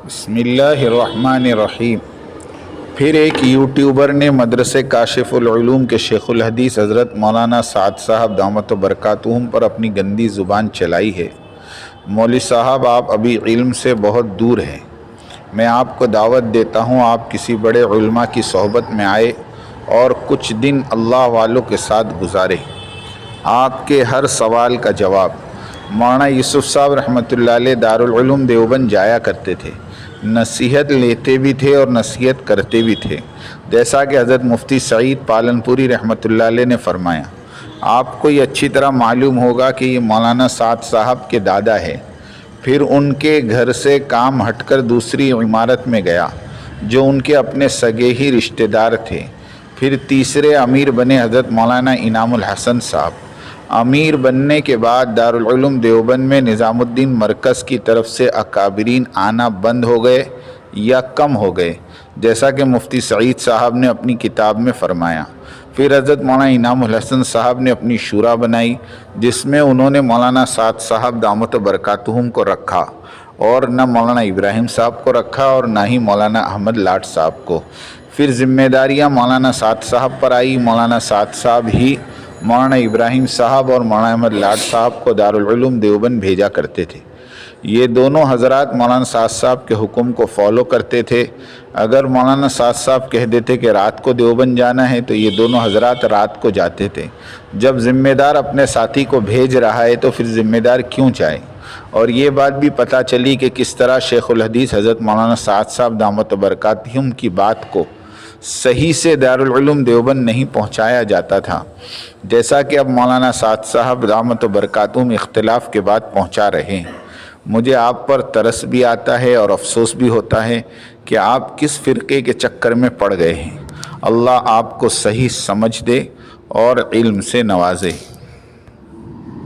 बिस्मिल्लाहिर्रहमानिर्रहीम। फिर एक यूट्यूबर ने मदरसे काशिफुल उलूम के शेख उल हदीस हज़रत मौलाना साद साहब दामत बरकातुहुम पर अपनी गंदी ज़ुबान चलाई है। मौलवी साहब, आप अभी इल्म से बहुत दूर हैं। मैं आपको दावत देता हूँ, आप किसी बड़े उलमा की सोहबत में आए और कुछ दिन अल्लाह वालों के साथ गुजारें। आपके हर सवाल का जवाब मौलाना यूसुफ साहब रहमतुल्लाह अलैह दारुल उलूम देवबंद जाया करते थे, नसीहत लेते भी थे और नसीहत करते भी थे। जैसा कि हज़रत मुफ्ती सईद पालनपुरी रहमतुल्लाह अलैह ने फरमाया, आपको ये अच्छी तरह मालूम होगा कि ये मौलाना साद साहब के दादा है। फिर उनके घर से काम हटकर दूसरी इमारत में गया जो उनके अपने सगे ही रिश्तेदार थे। फिर तीसरे अमीर बने हज़रत मौलाना इनामुल हसन साहब। अमीर बनने के बाद दारुल उलूम देवबंद में निज़ामुद्दीन मरकज़ की तरफ से अकाबिरीन आना बंद हो गए या कम हो गए, जैसा कि मुफ्ती सईद साहब ने अपनी किताब में फ़रमाया। फिर हज़रत मौलाना इनामुल हसन साहब ने अपनी शूरा बनाई जिसमें उन्होंने मौलाना साद साहब दामत बरकातुहुम को रखा और न मौलाना इब्राहिम साहब को रखा और ना ही मौलाना अहमद लाट साहब को। फिर ज़िम्मेदारियाँ मौलाना साद साहब पर आई। मौलाना साद साहब ही मौलाना इब्राहिम साहब और मौलाना अहमद लाट साहब को दारुल उलूम देवबंद भेजा करते थे। ये दोनों हज़रात मौलाना साद साहब के हुक्म को फॉलो करते थे। अगर मौलाना साद साहब कह देते कि रात को देवबंद जाना है तो ये दोनों हज़रात रात को जाते थे। जब ज़िम्मेदार अपने साथी को भेज रहा है तो फिर ज़िम्मेदार क्यों जाए। और ये बात भी पता चली कि किस तरह शेख उल हदीस हज़रत मौलाना साद साहब दामत बरकातुहुम की बात को सही से दारुल उलूम देवबंद नहीं पहुंचाया जाता था, जैसा कि अब मौलाना साद साहब दामत बरकातुहुम इख्तिलाफ के बाद पहुंचा रहे हैं। मुझे आप पर तरस भी आता है और अफसोस भी होता है कि आप किस फ़िरक़े के चक्कर में पड़ गए हैं। अल्लाह आपको सही समझ दे और इल्म से नवाजे।